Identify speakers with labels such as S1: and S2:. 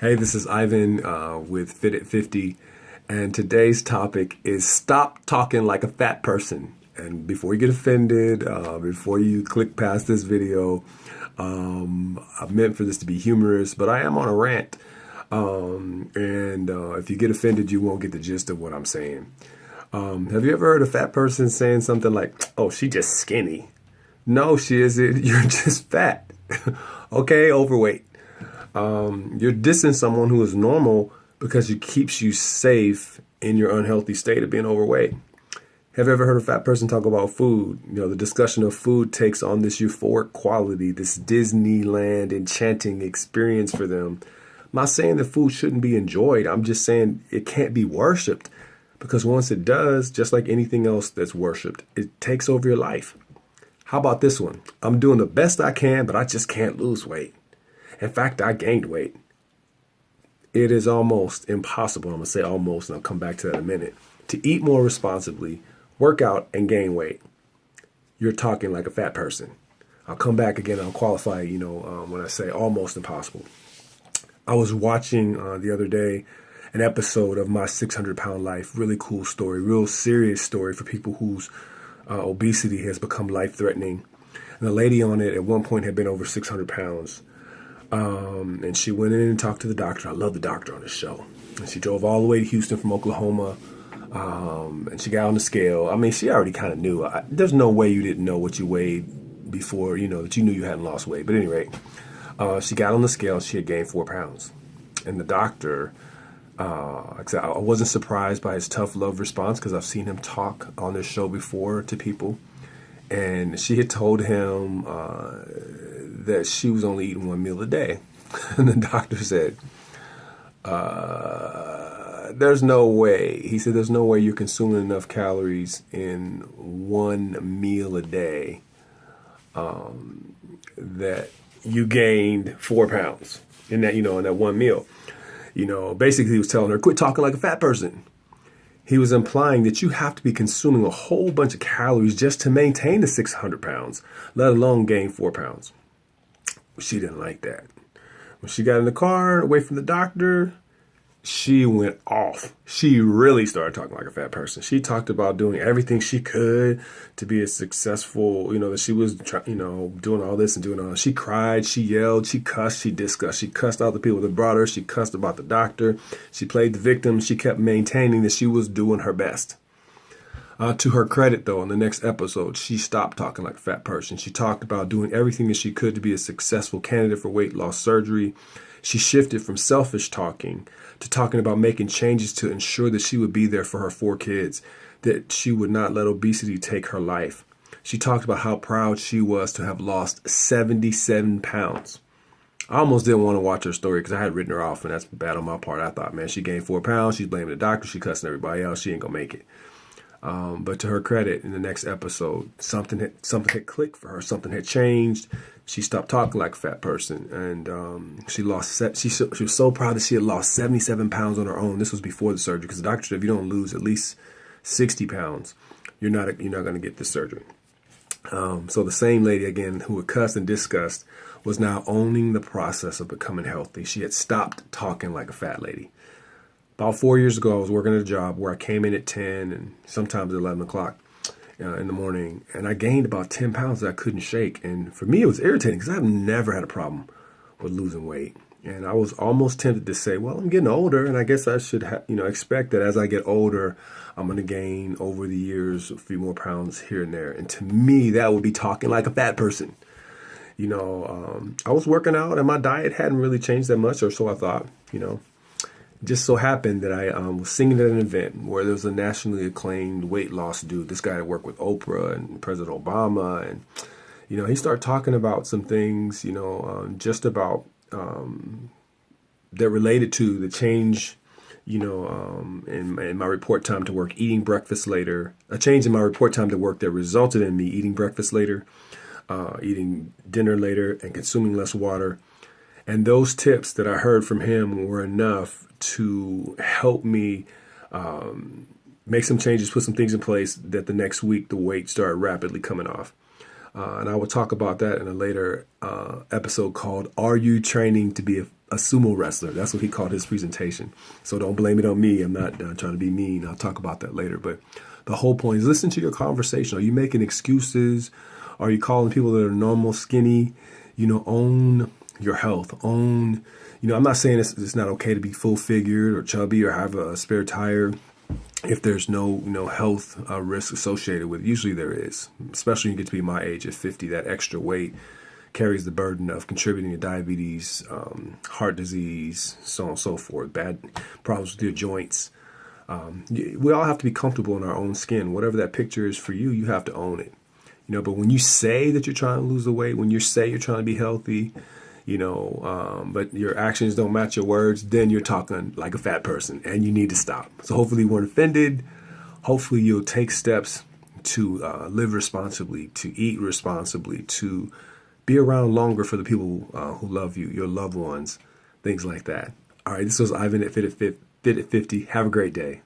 S1: Hey, this is Ivan with Fit at 50, and today's topic is stop talking like a fat person. And before you get offended, before you click past this video, I meant for this to be humorous, but I am on a rant. And if you get offended, you won't get the gist of what I'm saying. Have you ever heard a fat person saying something like, oh, she just skinny? No, she isn't. You're just fat. Okay, overweight. You're dissing someone who is normal because it keeps you safe in your unhealthy state of being overweight. Have you ever heard a fat person talk about food? You know, the discussion of food takes on this euphoric quality, this Disneyland enchanting experience for them. I'm not saying that food shouldn't be enjoyed. I'm just saying it can't be worshiped because once it does, just like anything else that's worshiped, it takes over your life. How about this one? I'm doing the best I can, but I just can't lose weight. In fact, I gained weight. It is almost impossible, I'm going to say almost, and I'll come back to that in a minute, to eat more responsibly, work out, and gain weight. You're talking like a fat person. I'll come back again, I'll qualify, when I say almost impossible. I was watching the other day an episode of My 600-Pound Life. Really cool story, real serious story for people whose obesity has become life-threatening. And the lady on it at one point had been over 600 pounds. And she went in and talked to the doctor. I love the doctor on the show. And she drove all the way to Houston from Oklahoma. And she got on the scale. I mean, she already kind of knew. There's no way you didn't know what you weighed before, that you knew you hadn't lost weight. But at any rate, she got on the scale. She had gained 4 pounds. And the doctor, like I said, I wasn't surprised by his tough love response because I've seen him talk on this show before to people. And she had told him that she was only eating 1 meal a day. And the doctor said, there's no way. He said, there's no way you're consuming enough calories in 1 meal a day that you gained 4 pounds in that, in that 1 meal. Basically he was telling her, quit talking like a fat person. He was implying that you have to be consuming a whole bunch of calories just to maintain the 600 pounds, let alone gain 4 pounds. She didn't like that. When she got in the car away from the doctor, she went off. She really started talking like a fat person. She talked about doing everything she could to be as successful, that she was, doing all this and doing all that. She cried, she yelled, she cussed, she discussed. She cussed out the people that brought her. She cussed about the doctor. She played the victim. She kept maintaining that she was doing her best. To her credit, though, in the next episode, she stopped talking like a fat person. She talked about doing everything that she could to be a successful candidate for weight loss surgery. She shifted from selfish talking to talking about making changes to ensure that she would be there for her 4 kids, that she would not let obesity take her life. She talked about how proud she was to have lost 77 pounds. I almost didn't want to watch her story because I had written her off, and that's bad on my part. I thought, man, she gained 4 pounds. She's blaming the doctor. She cussing everybody else. She ain't going to make it. But to her credit, in the next episode, something had clicked for her. Something had changed. She stopped talking like a fat person, and she was so proud that she had lost 77 pounds on her own. This was before the surgery, because the doctor said if you don't lose at least 60 pounds, you're not going to get this surgery. So the same lady, again, who had cussed and discussed, was now owning the process of becoming healthy. She had stopped talking like a fat lady. About 4 years ago, I was working at a job where I came in at 10 and sometimes at 11 o'clock in the morning, and I gained about 10 pounds that I couldn't shake. And for me, it was irritating because I've never had a problem with losing weight. And I was almost tempted to say, well, I'm getting older, and I guess I should expect that as I get older, I'm going to gain over the years a few more pounds here and there. And to me, that would be talking like a fat person. I was working out, and my diet hadn't really changed that much, or so I thought, Just so happened that I was singing at an event where there was a nationally acclaimed weight loss dude. This guy had worked with Oprah and President Obama. And, he started talking about some things, just about that related to the change, in my report time to work, eating breakfast later, a change in my report time to work that resulted in me eating breakfast later, eating dinner later, and consuming less water. And those tips that I heard from him were enough to help me make some changes, put some things in place that the next week the weight started rapidly coming off. And I will talk about that in a later episode called Are You Training to Be a Sumo Wrestler? That's what he called his presentation. So don't blame it on me. I'm not trying to be mean. I'll talk about that later. But the whole point is listen to your conversation. Are you making excuses? Are you calling people that are normal, skinny? Own your health. I'm not saying it's not okay to be full figured or chubby or have a spare tire if there's no health risk associated with it. Usually there is, especially when you get to be my age at 50. That extra weight carries the burden of contributing to diabetes, heart disease, so on and so forth, bad problems with your joints. We all have to be comfortable in our own skin. Whatever that picture is for you, you have to own it. But when you say that you're trying to lose the weight, when you say you're trying to be healthy, but your actions don't match your words, then you're talking like a fat person and you need to stop. So hopefully you weren't offended. Hopefully you'll take steps to live responsibly, to eat responsibly, to be around longer for the people who love you, your loved ones, things like that. All right, this was Ivan at Fit at 50. Have a great day.